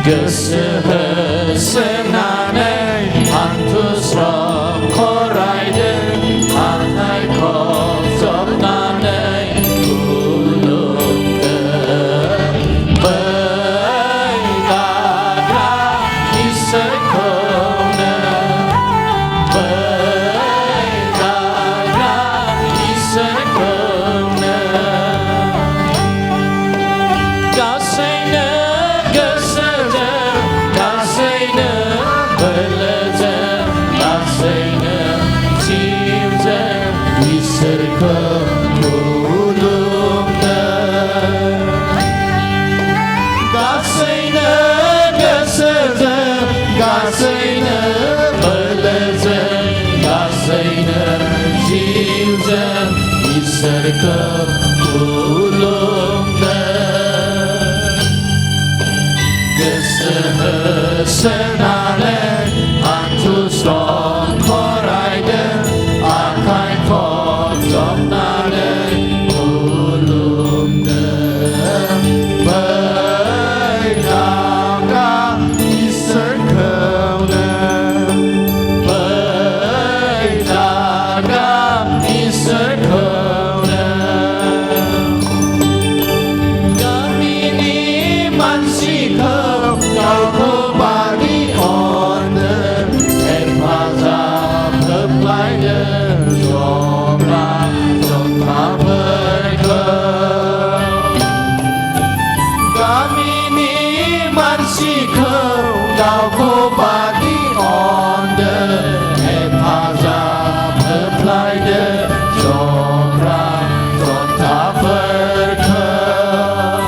Kesenangan hantu srom koraiden Akai kopsop nanai kulung Bergara isekona Bergara isekona Kasayna gesejar Kasayna belajar Kasayna cipta Isarka kulungna Kasayna gesejar Kasayna belajar Kasayna cipta Isarka kulungna Kesenangan hantu strong koraiden Akai kopsop nanai kulung Bergara isekona Bergara isekona Kami ni mansikau Kau kembali honor Empazah berpelajar Sombra Sombra berkau Kami ni mansikau Kau kembali honor Empazah berpelajar Sombra Sombra berkau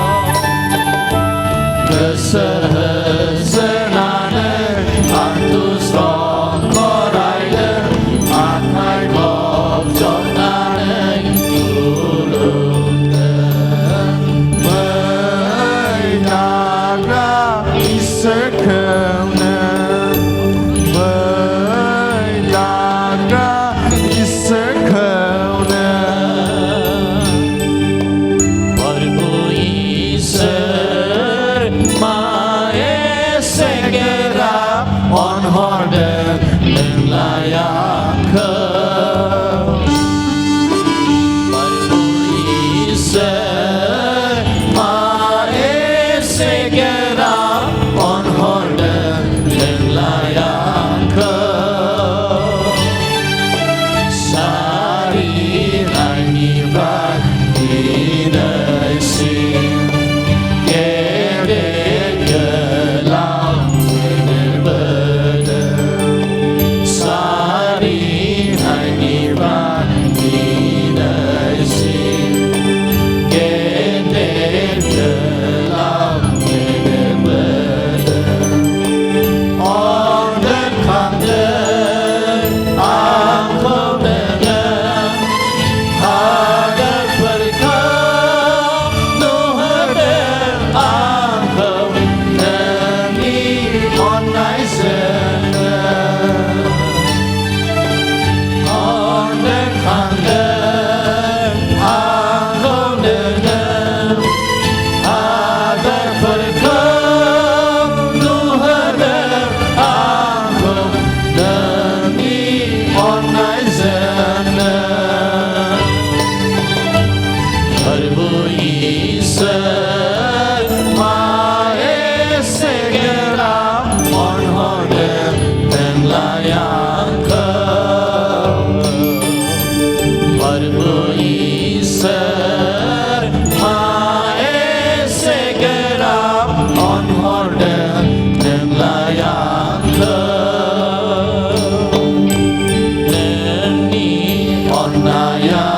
Kesenangan hantu strong koraiden Akai kopsop nanai kulung Bergara isekona Bergara isekona Barbu iser mae segera on horden dan layak ke Barbu iser mae segera on horden dan layak ke Sari rani bak dinai sin Gede gelam bener-bener Sari rani bak dinai sin Gede gelam bener-bener Orde kandeng aku dengar Agar berkau nuhadeng aku Neni onai senang Orde kandeng aku dengar Agar berkau nuhadeng aku Neni onai senang Barbu iser mae segera on horden dan layak ke Barbu iser mae segera on horden dan layak ke Neni onaya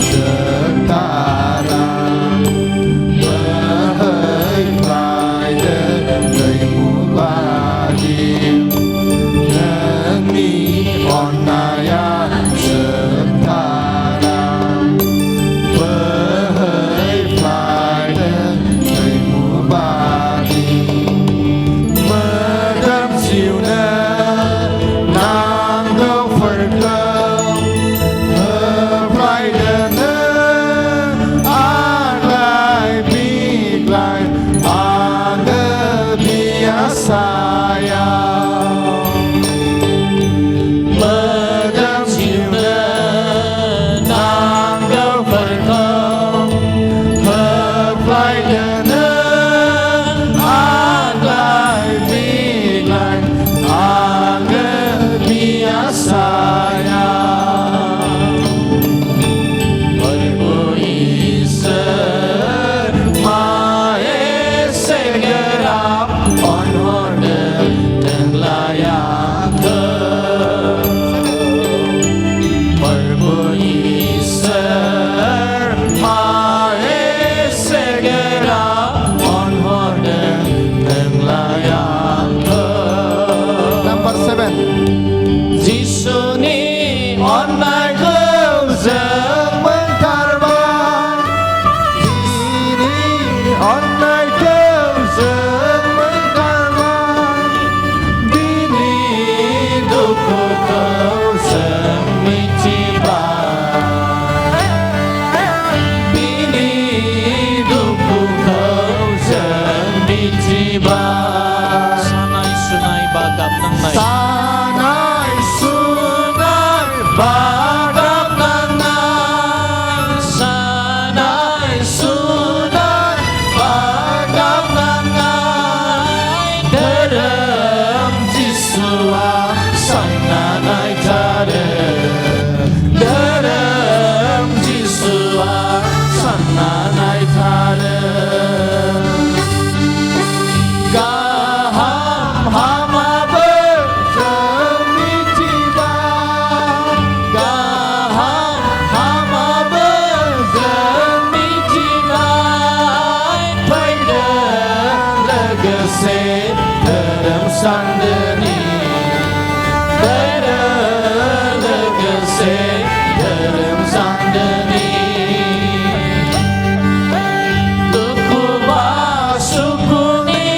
setara Berhai-hai dari mubadi Neni onaya setara Berhai-hai dari mubadi Sanay sunay bagap ng nay. Sanay sunay bagap ng nay. Sanay sunay Bagap ng nay. Dalam Jiswa sananay tarim. Dalam Jiswa sananay tarim. Gaham hama berjemitiba. Gaham hama berjemitiba. Pada legasi dalam sandeni. Pada legasi dalam sandeni. Tuku basukuni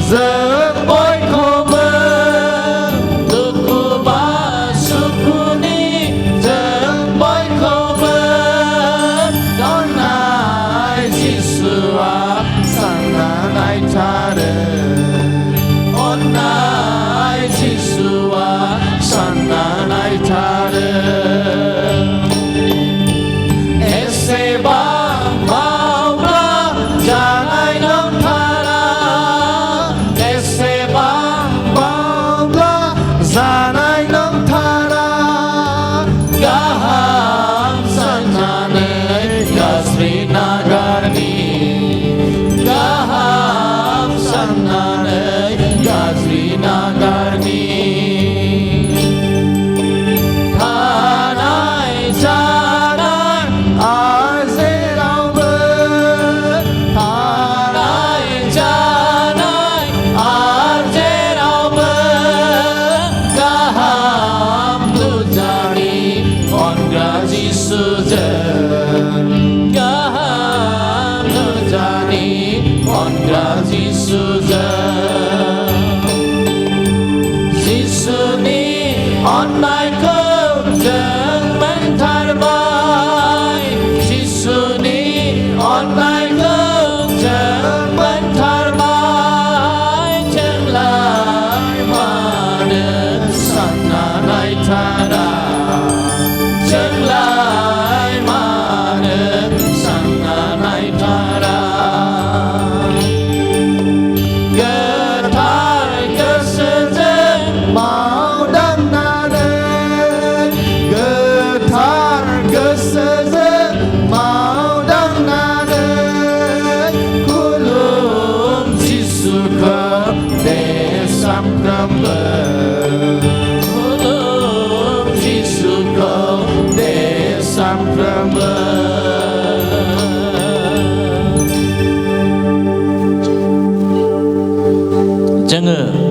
Zeboy kober. Tuku basukuni Zeboy kober. Donai Jisua sananay tarim. Onai Jisua sananay tarim. Ese bang maula janay ng tara. Ese bang maula janay ng tara. Gaham sananay gasri nagarni. Gaham sananay gasri nagarni. Tanay janay azeraw ber. Tanay janay azeraw ber. Gaham lujani on graji sujan. Gaham lujani on graji sujan. Jisuni online ko jeng mentarbai. Jisuni online ko jeng mentarbai. Jeng lai mana sananay tara. Jeng lai mana sananay tara. Getar kesejeng mau dan naden. Getar kesejeng mau dan naden. Kulum jisuka desam krember. Kulum jisuka desam krember. Jangan